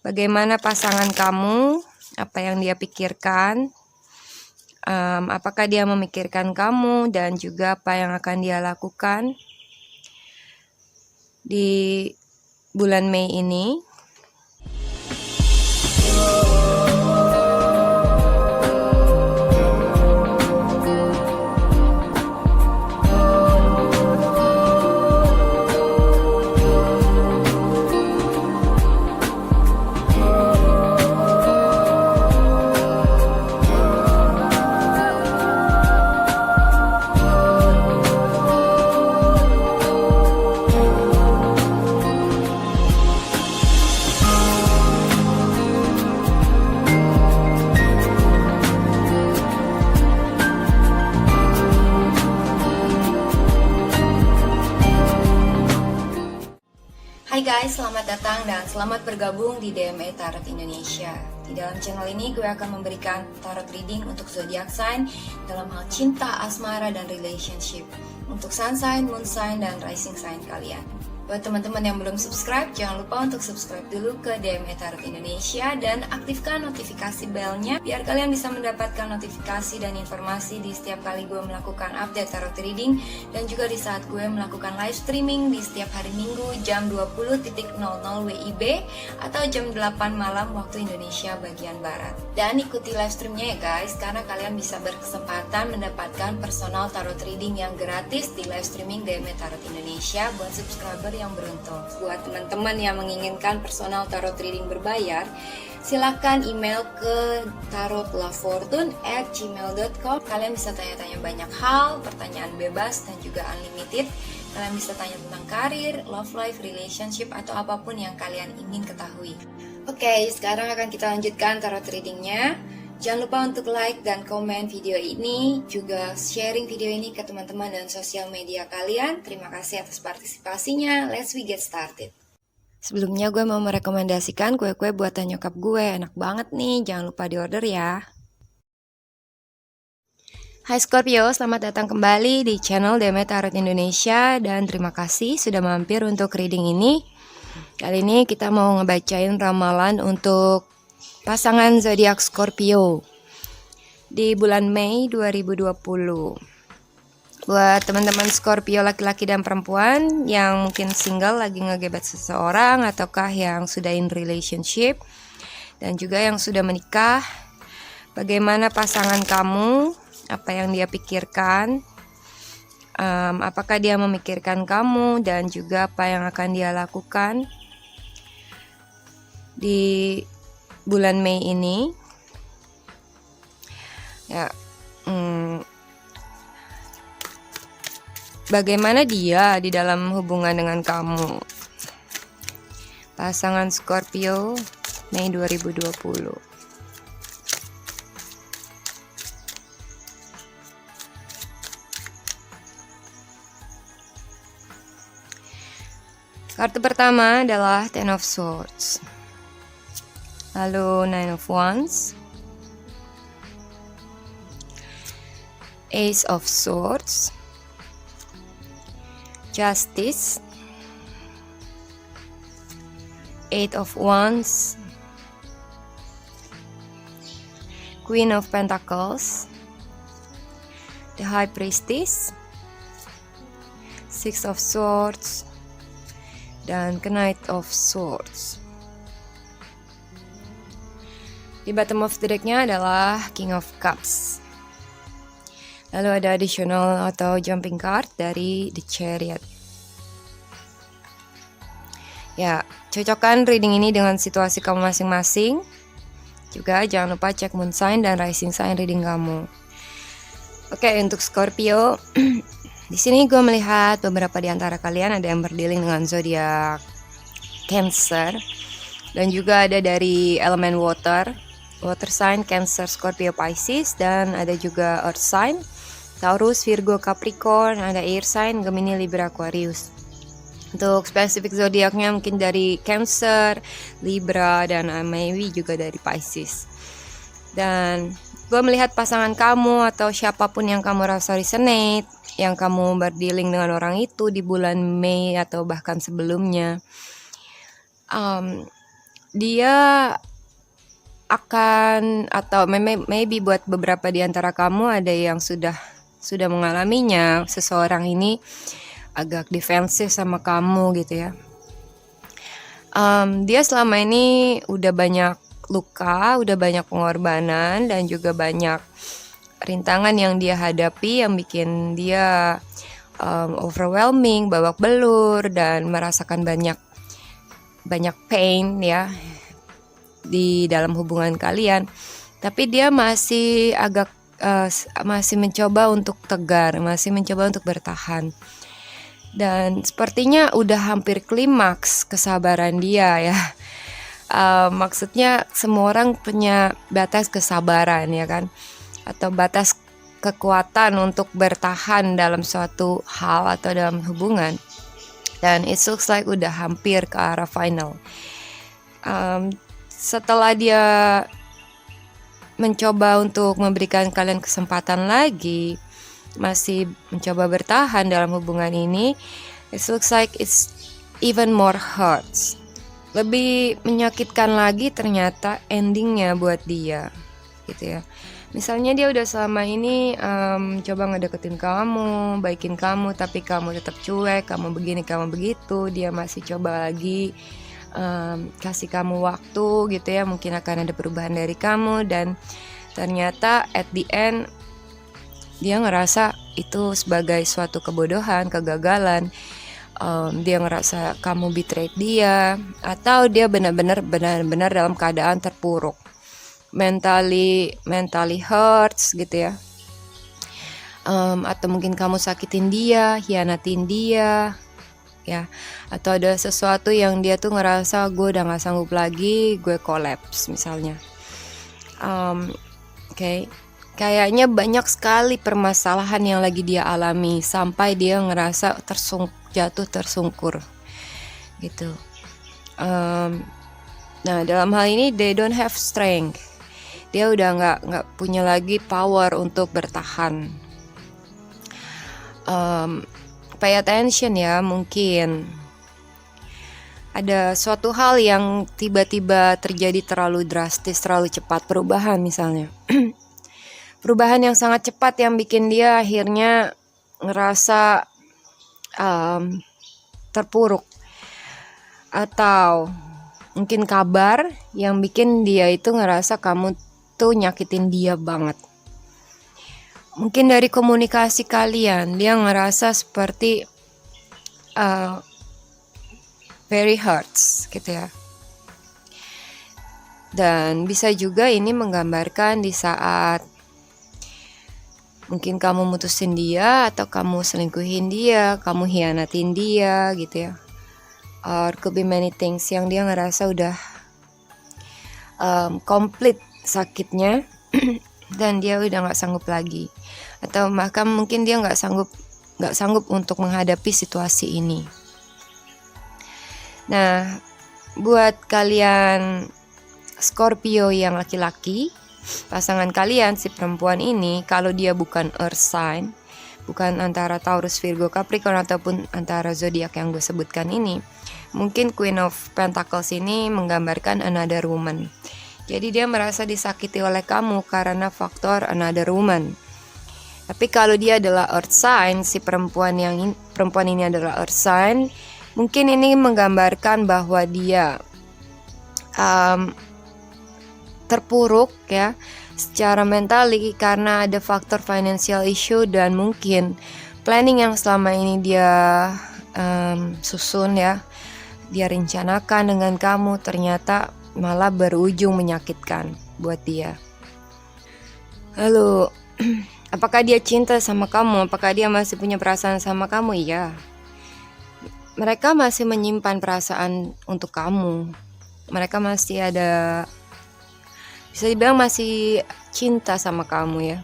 Bagaimana pasangan kamu, apa yang dia pikirkan, apakah dia memikirkan kamu, dan juga apa yang akan dia lakukan di bulan Mei ini. Hai guys, selamat datang dan selamat bergabung di DME Tarot Indonesia. Di dalam channel ini gue akan memberikan tarot reading untuk zodiac sign dalam hal cinta, asmara, dan relationship. Untuk sun sign, moon sign, dan rising sign kalian. Buat teman-teman yang belum subscribe, jangan lupa untuk subscribe dulu ke DME Tarot Indonesia dan aktifkan notifikasi belnya biar kalian bisa mendapatkan notifikasi dan informasi di setiap kali gue melakukan update tarot reading dan juga di saat gue melakukan live streaming di setiap hari Minggu jam 20.00 WIB atau jam 8 malam waktu Indonesia bagian Barat. Dan ikuti live streamnya ya guys, karena kalian bisa berkesempatan mendapatkan personal tarot reading yang gratis di live streaming DME Tarot Indonesia buat subscriber yang beruntung. Buat teman-teman yang menginginkan personal tarot reading berbayar, silakan email ke tarotlafortune@gmail.com. Kalian bisa tanya-tanya banyak hal, pertanyaan bebas dan juga unlimited. Kalian bisa tanya tentang karir, love life, relationship, atau apapun yang kalian ingin ketahui. Oke, sekarang akan kita lanjutkan tarot readingnya. Jangan lupa untuk like dan komen video ini, juga sharing video ini ke teman-teman dan sosial media kalian. Terima kasih atas partisipasinya. Let's we get started. Sebelumnya gue mau merekomendasikan kue-kue buatan nyokap gue. Enak banget nih, jangan lupa diorder ya. Hai Scorpio, selamat datang kembali di channel DME Tarot Indonesia. Dan terima kasih sudah mampir untuk reading ini. Kali ini kita mau ngebacain ramalan untuk pasangan zodiak Scorpio di bulan Mei 2020. Buat teman-teman Scorpio laki-laki dan perempuan yang mungkin single lagi ngegebet seseorang, ataukah yang sudah in relationship dan juga yang sudah menikah, bagaimana pasangan kamu, apa yang dia pikirkan, apakah dia memikirkan kamu, dan juga apa yang akan dia lakukan di bulan Mei ini ya. Bagaimana dia di dalam hubungan dengan kamu, pasangan Scorpio Mei 2020. Kartu pertama adalah Ten of Swords, lalu Nine of Wands, Ace of Swords, Justice, Eight of Wands, Queen of Pentacles, the High Priestess, Six of Swords, dan Knight of Swords. Di bottom of the decknya adalah King of Cups. Lalu ada additional atau jumping card dari The Chariot. Ya, cocokkan reading ini dengan situasi kamu masing-masing. Juga jangan lupa cek moon sign dan rising sign reading kamu. Oke, untuk Scorpio, di sini gue melihat beberapa di antara kalian ada yang berdealing dengan zodiak Cancer dan juga ada dari elemen water sign Cancer, Scorpio, Pisces, dan ada juga earth sign Taurus, Virgo, Capricorn, ada air sign Gemini, Libra, Aquarius. Untuk spesifik zodiaknya mungkin dari Cancer, Libra, dan maybe juga dari Pisces. Dan gue melihat pasangan kamu atau siapapun yang kamu rasa resonate, yang kamu berdealing dengan orang itu di bulan Mei atau bahkan sebelumnya, dia akan, atau maybe buat beberapa di antara kamu ada yang sudah mengalaminya, seseorang ini agak defensif sama kamu gitu ya. Dia selama ini udah banyak luka, udah banyak pengorbanan, dan juga banyak rintangan yang dia hadapi yang bikin dia overwhelming, babak belur, dan merasakan banyak pain ya di dalam hubungan kalian. Tapi dia masih masih mencoba untuk tegar, masih mencoba untuk bertahan. Dan sepertinya udah hampir klimaks kesabaran dia ya. Maksudnya semua orang punya batas kesabaran ya kan, atau batas kekuatan untuk bertahan dalam suatu hal atau dalam hubungan. Dan it looks like udah hampir ke arah final. Setelah dia mencoba untuk memberikan kalian kesempatan lagi, masih mencoba bertahan dalam hubungan ini, it looks like it's even more hurts. Lebih menyakitkan lagi ternyata endingnya buat dia, gitu ya. Misalnya dia udah selama ini coba ngedeketin kamu, baikin kamu, tapi kamu tetap cuek, kamu begini, kamu begitu. Dia masih coba lagi kasih kamu waktu gitu ya, mungkin akan ada perubahan dari kamu, dan ternyata at the end dia ngerasa itu sebagai suatu kebodohan, kegagalan. Dia ngerasa kamu betray dia, atau dia benar-benar dalam keadaan terpuruk, mentally hurts gitu ya. Atau mungkin kamu sakitin dia, hianatin dia ya, atau ada sesuatu yang dia tuh ngerasa gue udah gak sanggup lagi, gue collapse misalnya. Okay. Kayaknya banyak sekali permasalahan yang lagi dia alami sampai dia ngerasa jatuh tersungkur gitu. Nah dalam hal ini they don't have strength. Dia udah nggak punya lagi power untuk bertahan. Pay attention ya, mungkin ada suatu hal yang tiba-tiba terjadi terlalu drastis, terlalu cepat, perubahan misalnya. Perubahan yang sangat cepat yang bikin dia akhirnya ngerasa terpuruk. Atau mungkin kabar yang bikin dia itu ngerasa kamu tuh nyakitin dia banget. Mungkin dari komunikasi kalian dia ngerasa seperti very hurts gitu ya. Dan bisa juga ini menggambarkan di saat mungkin kamu mutusin dia, atau kamu selingkuhin dia, kamu hianatin dia gitu ya. Or could be many things yang dia ngerasa udah komplit sakitnya dan dia udah nggak sanggup lagi, atau bahkan mungkin dia nggak sanggup untuk menghadapi situasi ini. Nah, buat kalian Scorpio yang laki-laki, pasangan kalian si perempuan ini, kalau dia bukan earth sign, bukan antara Taurus, Virgo, Capricorn, ataupun antara zodiak yang gue sebutkan ini, mungkin Queen of Pentacles ini menggambarkan another woman. Jadi dia merasa disakiti oleh kamu karena faktor another woman. Tapi kalau dia adalah earth sign, si perempuan ini adalah earth sign, mungkin ini menggambarkan bahwa dia terpuruk ya secara mentally karena ada faktor financial issue, dan mungkin planning yang selama ini dia susun ya, dia rencanakan dengan kamu, ternyata malah berujung menyakitkan buat dia. Lalu apakah dia cinta sama kamu? Apakah dia masih punya perasaan sama kamu? Iya, mereka masih menyimpan perasaan untuk kamu. Mereka masih ada, bisa dibilang masih cinta sama kamu ya.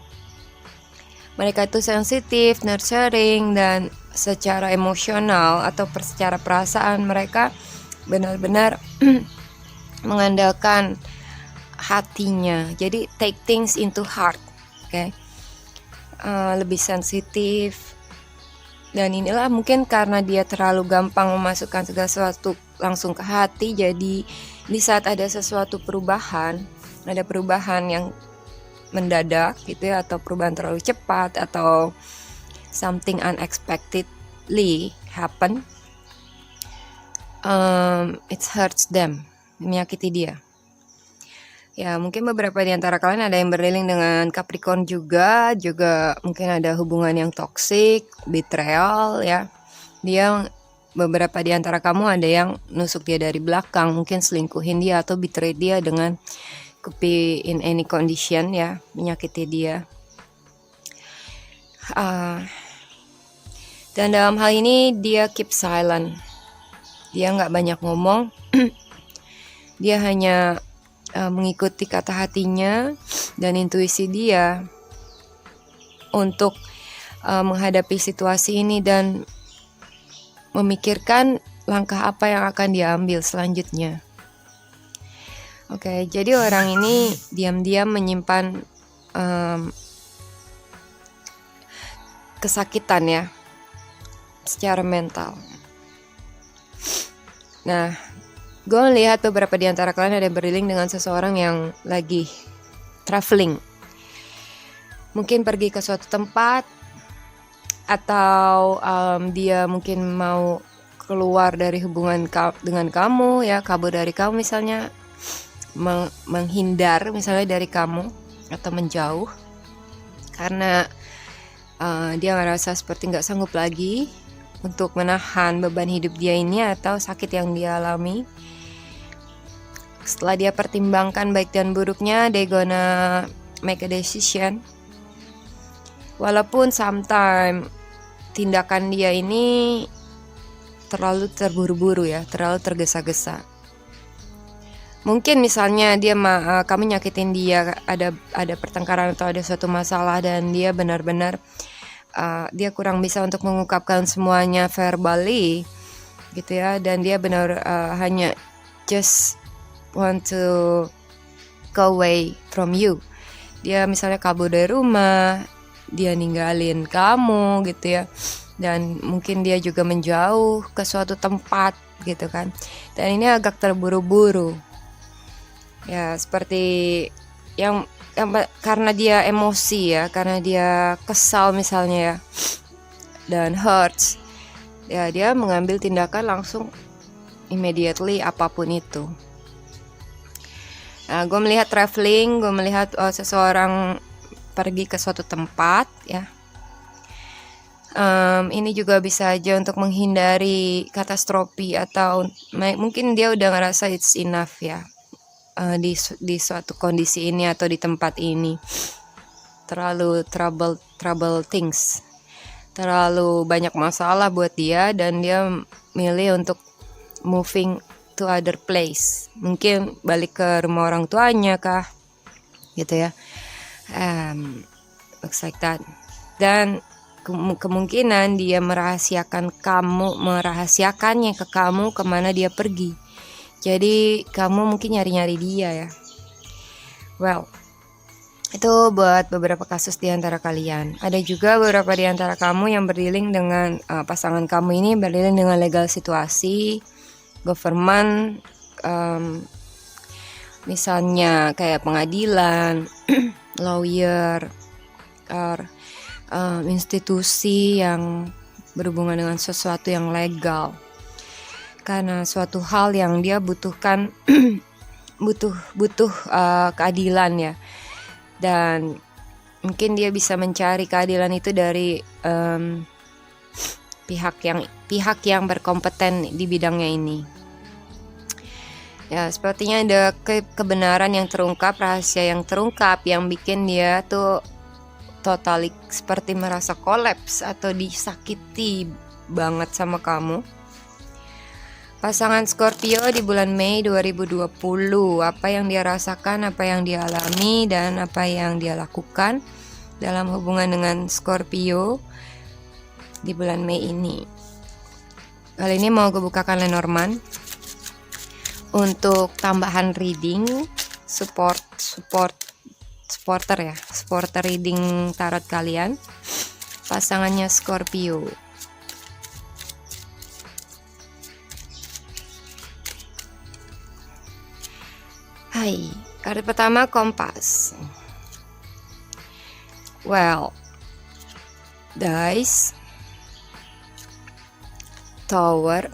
Mereka itu sensitif, nurturing, dan secara emosional atau secara perasaan mereka benar-benar mengandalkan hatinya. Jadi take things into heart, okay? Lebih sensitif. Dan inilah mungkin karena dia terlalu gampang memasukkan segala sesuatu langsung ke hati, jadi di saat ada sesuatu perubahan, ada perubahan yang mendadak gitu ya, atau perubahan terlalu cepat, atau something unexpectedly happen, it hurts them, menyakiti dia. Ya, mungkin beberapa di antara kalian ada yang berliling dengan Capricorn juga mungkin ada hubungan yang toxic, betrayal ya. Beberapa di antara kamu ada yang nusuk dia dari belakang, mungkin selingkuhin dia atau betray dia dengan could be in any condition ya, menyakiti dia. Dan dalam hal ini dia keep silent, dia nggak banyak ngomong, dia hanya mengikuti kata hatinya dan intuisi dia untuk menghadapi situasi ini dan memikirkan langkah apa yang akan dia ambil selanjutnya. Oke, jadi orang ini diam-diam menyimpan kesakitan ya, secara mental. Nah, gue melihat beberapa di antara kalian ada yang berliling dengan seseorang yang lagi traveling. Mungkin pergi ke suatu tempat, atau dia mungkin mau keluar dari hubungan dengan kamu ya, kabur dari kamu misalnya, menghindar misalnya dari kamu atau menjauh karena dia ngerasa seperti nggak sanggup lagi untuk menahan beban hidup dia ini atau sakit yang dia alami. Setelah dia pertimbangkan baik dan buruknya, they gonna make a decision. Walaupun sometimes tindakan dia ini terlalu terburu-buru ya, terlalu tergesa-gesa. Mungkin misalnya kamu nyakitin dia, ada pertengkaran atau ada suatu masalah dan dia benar-benar dia kurang bisa untuk mengungkapkan semuanya verbally gitu ya, dan dia benar hanya just want to go away from you. Dia misalnya kabur dari rumah, dia ninggalin kamu gitu ya, dan mungkin dia juga menjauh ke suatu tempat gitu kan, dan ini agak terburu-buru ya, seperti yang karena dia emosi ya, karena dia kesal misalnya ya, dan hurts ya, dia mengambil tindakan langsung immediately apapun itu. Nah, gue melihat traveling, gue melihat seseorang pergi ke suatu tempat ya. Ini juga bisa aja untuk menghindari katastrofi, atau mungkin dia udah ngerasa it's enough ya, di suatu kondisi ini atau di tempat ini. Terlalu trouble things, terlalu banyak masalah buat dia, dan dia milih untuk moving to other place. Mungkin balik ke rumah orang tuanya kah gitu ya. Looks like that. Dan kemungkinan dia merahasiakannya ke kamu kemana dia pergi. Jadi kamu mungkin nyari-nyari dia ya. Well, itu buat beberapa kasus di antara kalian. Ada juga beberapa di antara kamu yang berliling dengan pasangan kamu ini berliling dengan legal situasi, government, misalnya kayak pengadilan, lawyer, or institusi yang berhubungan dengan sesuatu yang legal, karena suatu hal yang dia butuhkan butuh keadilan ya, dan mungkin dia bisa mencari keadilan itu dari pihak yang berkompeten di bidangnya ini. Ya, sepertinya ada kebenaran yang terungkap, rahasia yang terungkap, yang bikin dia tuh totally seperti merasa kolaps atau disakiti banget sama kamu. Pasangan Scorpio di bulan Mei 2020, apa yang dia rasakan, apa yang dia alami, dan apa yang dia lakukan dalam hubungan dengan Scorpio di bulan Mei ini. Kali ini mau gue bukakan Lenormand untuk tambahan reading, supporter reading tarot kalian, pasangannya Scorpio. Hai, kartu pertama kompas. Well, dice, tower,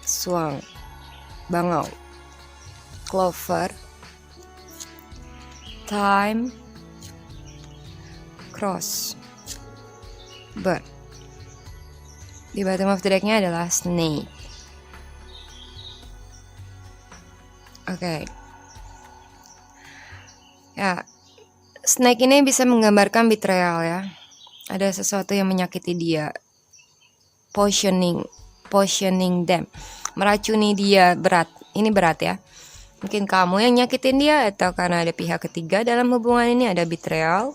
swang, bangau, clover, time, cross, bird. Di bottom of the decknya adalah snake. Oke. Ya, snake ini bisa menggambarkan betrayal ya. Ada sesuatu yang menyakiti dia. Poisoning them. Meracuni dia berat. Ini berat ya. Mungkin kamu yang nyakitin dia atau karena ada pihak ketiga dalam hubungan ini, ada betrayal.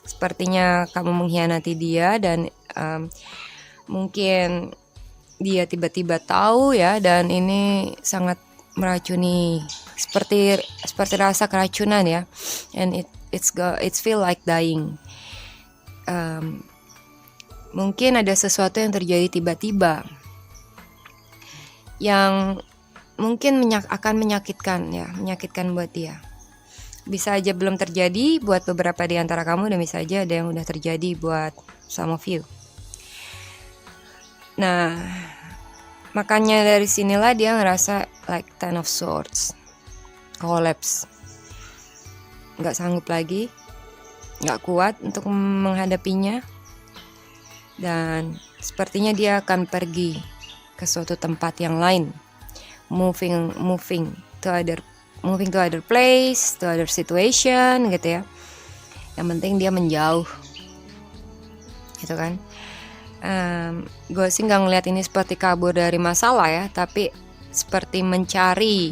Sepertinya kamu mengkhianati dia dan mungkin dia tiba-tiba tahu ya, dan ini sangat meracuni, seperti rasa keracunan ya, and it's feel like dying. Mungkin ada sesuatu yang terjadi tiba-tiba yang mungkin akan menyakitkan buat dia. Bisa aja belum terjadi buat beberapa di antara kamu, dan bisa aja ada yang udah terjadi buat some of you. Nah, makanya dari sinilah dia ngerasa like Ten of Swords, collapse, nggak sanggup lagi, nggak kuat untuk menghadapinya, dan sepertinya dia akan pergi ke suatu tempat yang lain, moving to other place, to other situation gitu ya. Yang penting dia menjauh, gitu kan. Gue sih nggak ngeliat ini seperti kabur dari masalah ya, tapi seperti mencari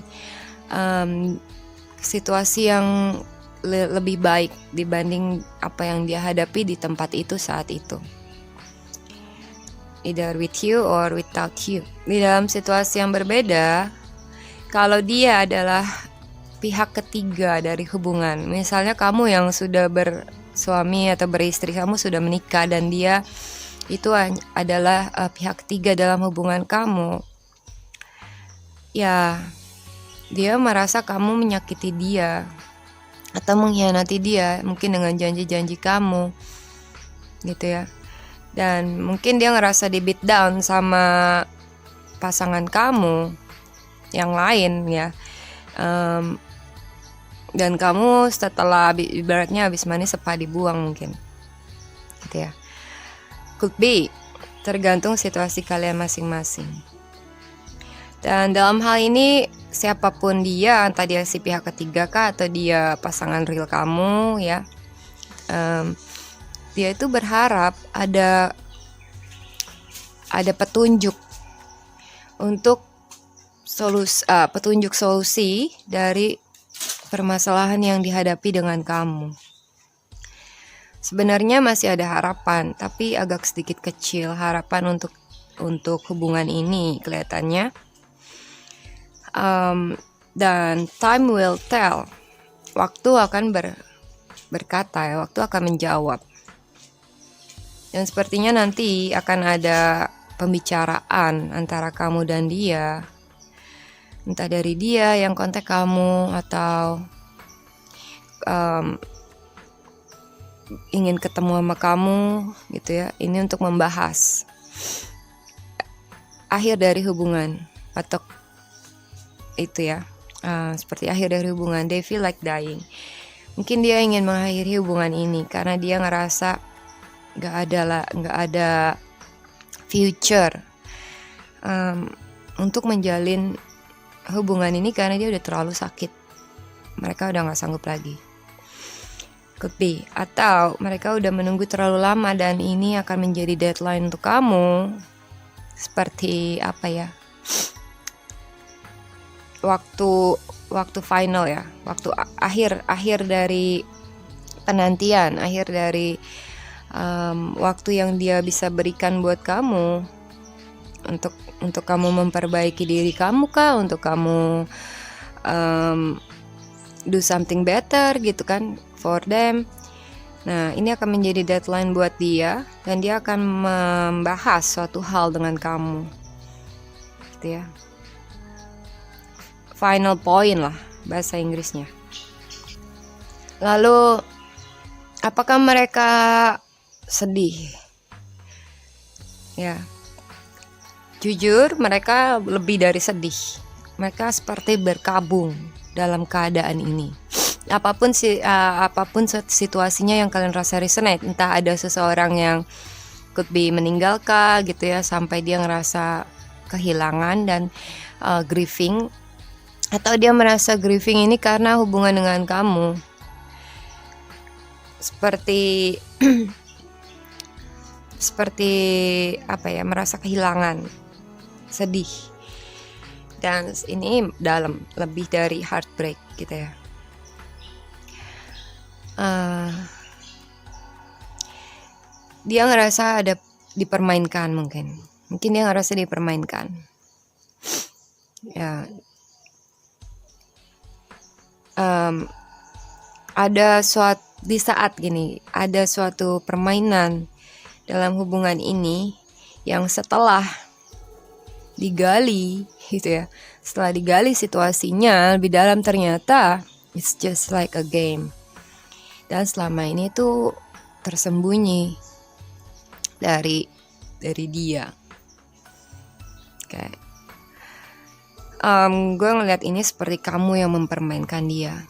situasi yang lebih baik dibanding apa yang dia hadapi di tempat itu saat itu. Either with you or without you. Di dalam situasi yang berbeda, kalau dia adalah pihak ketiga dari hubungan, misalnya kamu yang sudah bersuami atau beristri, kamu sudah menikah dan dia itu adalah pihak ketiga dalam hubungan kamu, ya dia merasa kamu menyakiti dia atau mengkhianati dia, mungkin dengan janji-janji kamu gitu ya. Dan mungkin dia ngerasa di beat down sama pasangan kamu yang lain ya. Dan kamu setelah ibaratnya habis manis sepa dibuang mungkin gitu ya. Could be, tergantung situasi kalian masing-masing. Dan dalam hal ini siapapun dia, entah dia si pihak ketiga kah atau dia pasangan real kamu ya, dia itu berharap ada petunjuk untuk petunjuk solusi dari permasalahan yang dihadapi dengan kamu. Sebenarnya masih ada harapan, tapi agak sedikit kecil harapan untuk hubungan ini kelihatannya. Dan time will tell. Waktu akan berkata ya, waktu akan menjawab. Dan sepertinya nanti akan ada pembicaraan antara kamu dan dia. Entah dari dia yang kontak kamu atau ingin ketemu sama kamu gitu ya. Ini untuk membahas akhir dari hubungan atau itu ya, seperti akhir dari hubungan. They feel like dying. Mungkin dia ingin mengakhiri hubungan ini karena dia ngerasa nggak ada future untuk menjalin hubungan ini karena dia udah terlalu sakit. Mereka udah nggak sanggup lagi. Could be. Atau mereka udah menunggu terlalu lama dan ini akan menjadi deadline untuk kamu. Seperti apa ya? Waktu final ya. Waktu akhir dari penantian, akhir dari waktu yang dia bisa berikan buat kamu. Untuk kamu memperbaiki diri kamu kah? Untuk kamu do something better gitu kan, for them. Nah, ini akan menjadi deadline buat dia dan dia akan membahas suatu hal dengan kamu gitu ya. final point lah bahasa Inggrisnya. Lalu apakah mereka sedih? Ya, jujur mereka lebih dari sedih. Mereka seperti berkabung dalam keadaan ini. Apapun situasinya yang kalian rasa resonate, entah ada seseorang yang could be meninggalkan gitu ya, sampai dia ngerasa kehilangan dan grieving, atau dia merasa grieving ini karena hubungan dengan kamu, seperti merasa kehilangan, sedih, dan ini dalam, lebih dari heartbreak gitu ya. Dia ngerasa ada dipermainkan, mungkin dia ngerasa dipermainkan ya. Ada di saat gini, ada suatu permainan dalam hubungan ini yang setelah digali gitu ya, setelah digali situasinya lebih dalam, ternyata it's just like a game, dan selama ini tuh tersembunyi dari dia. Kayak gue ngeliat ini seperti kamu yang mempermainkan dia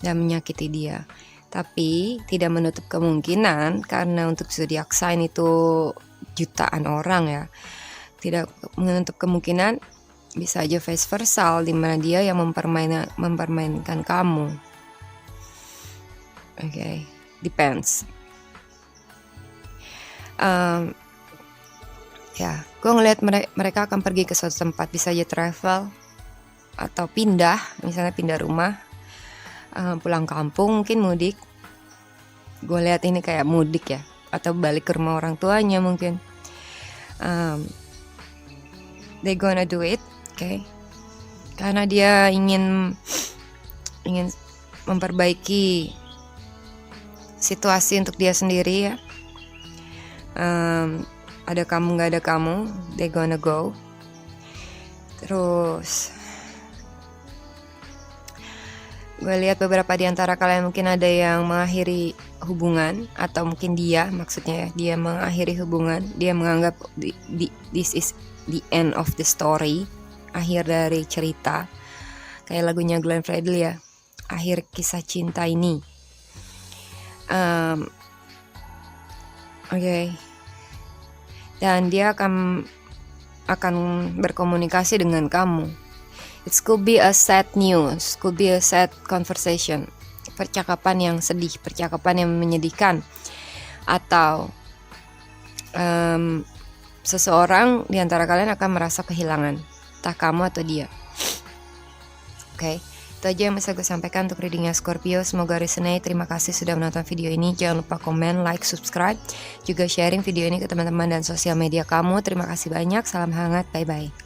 dan menyakiti dia. Tapi tidak menutup kemungkinan, karena untuk zodiac sign itu jutaan orang ya, tidak menutup kemungkinan bisa aja vice versa, di mana dia yang mempermainkan kamu. Okay, depends. Ya, gue ngeliat mereka akan pergi ke suatu tempat, bisa aja travel atau pindah, misalnya pindah rumah, pulang kampung, mungkin mudik. Gue lihat ini kayak mudik ya, atau balik ke rumah orang tuanya mungkin. They gonna do it, okay? Karena dia ingin memperbaiki situasi untuk dia sendiri ya. Ada kamu nggak ada kamu, they gonna go. Terus gue lihat beberapa di antara kalian mungkin ada yang mengakhiri hubungan, atau mungkin maksudnya ya, dia mengakhiri hubungan, dia menganggap this is the end of the story, akhir dari cerita, kayak lagunya Glenn Fredly ya, akhir kisah cinta ini. Okay. Dan dia akan berkomunikasi dengan kamu. It could be a sad news, could be a sad conversation, percakapan yang sedih, percakapan yang menyedihkan, atau seseorang di antara kalian akan merasa kehilangan, entah kamu atau dia. Oke, itu aja yang bisa gue sampaikan untuk readingnya Scorpio. Semoga resonate. Terima kasih sudah menonton video ini. Jangan lupa komen, like, subscribe, juga sharing video ini ke teman-teman dan sosial media kamu. Terima kasih banyak. Salam hangat. Bye-bye.